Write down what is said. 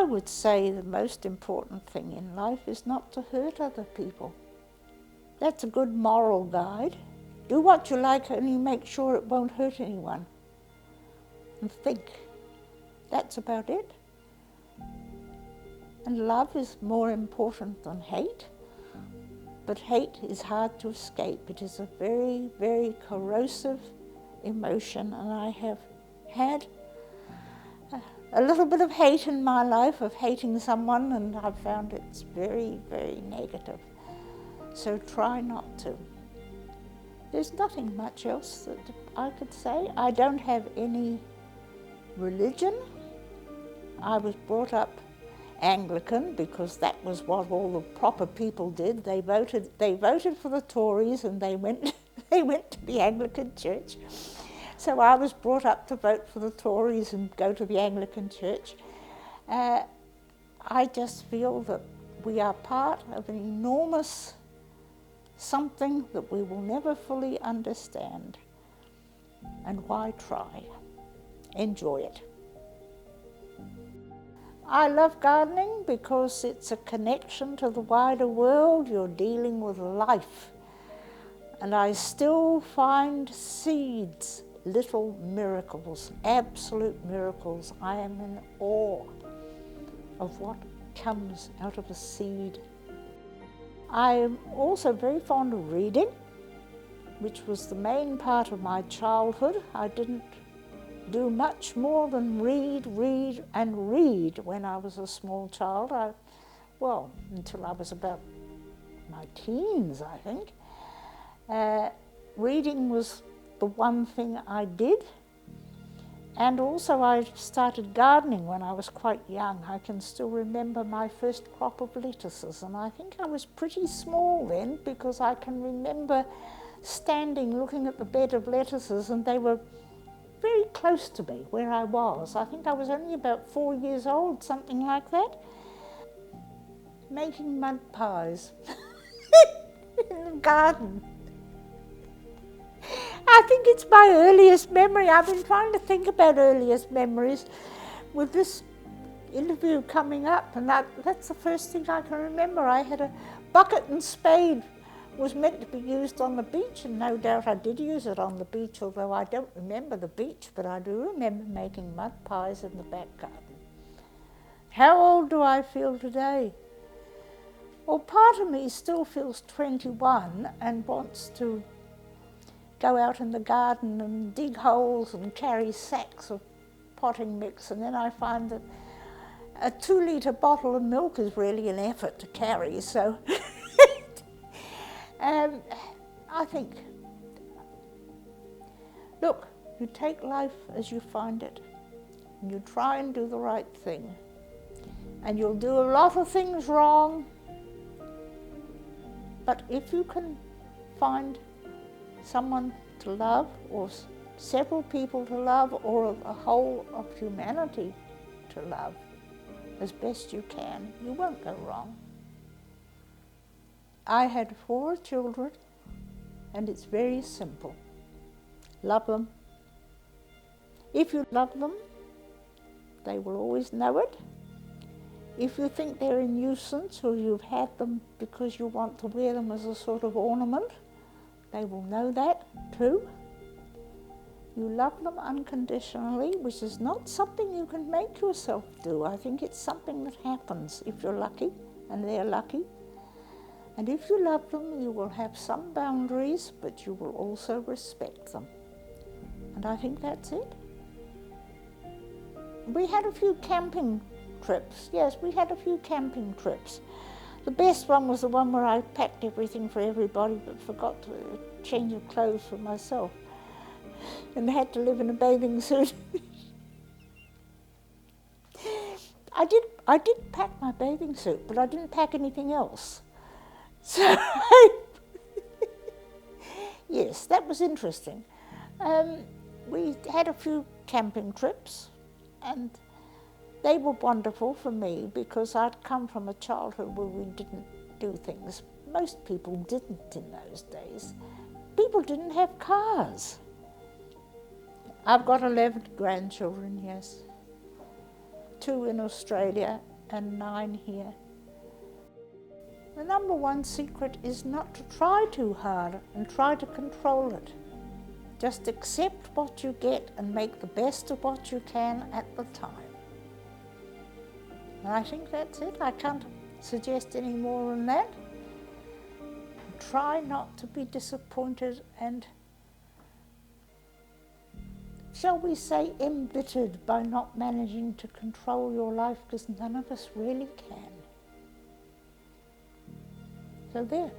I would say the most important thing in life is not to hurt other people. That's a good moral guide. Do what you like, only make sure it won't hurt anyone. And think. That's about it. And love is more important than hate. But hate is hard to escape. It is a very, very corrosive emotion, and I have had a little bit of hate in my life, of hating someone, and I've found it's very, very negative. So try not to. There's nothing much else that I could say. I don't have any religion. I was brought up Anglican because that was what all the proper people did. They voted for the Tories, and they went to the Anglican church. So I was brought up to vote for the Tories and go to the Anglican church. I just feel that we are part of an enormous something that we will never fully understand. And why try? Enjoy it. I love gardening because it's a connection to the wider world. You're dealing with life. And I still find seeds, little miracles, absolute miracles. I am in awe of what comes out of a seed. I'm also very fond of reading, which was the main part of my childhood. I didn't do much more than read when I was a small child. Until I was about my teens, I think. Reading was the one thing I did. And also I started gardening when I was quite young. I can still remember my first crop of lettuces, and I think I was pretty small then, because I can remember standing looking at the bed of lettuces, and they were very close to me where I was. I think I was only about 4 years old, something like that. Making mud pies in the garden. I think it's my earliest memory. I've been trying to think about earliest memories with this interview coming up, and that's the first thing I can remember. I had a bucket and spade. Was meant to be used on the beach, and no doubt I did use it on the beach, although I don't remember the beach, but I do remember making mud pies in the back garden. How old do I feel today? Well, part of me still feels 21 and wants to go out in the garden and dig holes and carry sacks of potting mix, and then I find that a 2-litre bottle of milk is really an effort to carry, so I think, look, you take life as you find it, and you try and do the right thing, and you'll do a lot of things wrong, but if you can find someone to love, or several people to love, or a whole of humanity to love as best you can, you won't go wrong. I had 4 children, and it's very simple. Love them. If you love them, they will always know it. If you think they're a nuisance, or you've had them because you want to wear them as a sort of ornament, they will know that too. You love them unconditionally, which is not something you can make yourself do. I think it's something that happens if you're lucky and they're lucky. And if you love them, you will have some boundaries, but you will also respect them. And I think that's it. We had a few camping trips. Yes, we had a few camping trips. The best one was the one where I packed everything for everybody but forgot to change of clothes for myself and had to live in a bathing suit. I did pack my bathing suit, but I didn't pack anything else. So, yes, that was interesting. We had a few camping trips, and they were wonderful for me because I'd come from a childhood where we didn't do things. Most people didn't in those days. People didn't have cars. I've got 11 grandchildren, yes. 2 in Australia and 9 here. The number one secret is not to try too hard and try to control it. Just accept what you get and make the best of what you can at the time. And I think that's it. I can't suggest any more than that. Try not to be disappointed and, shall we say, embittered by not managing to control your life, because none of us really can. So there.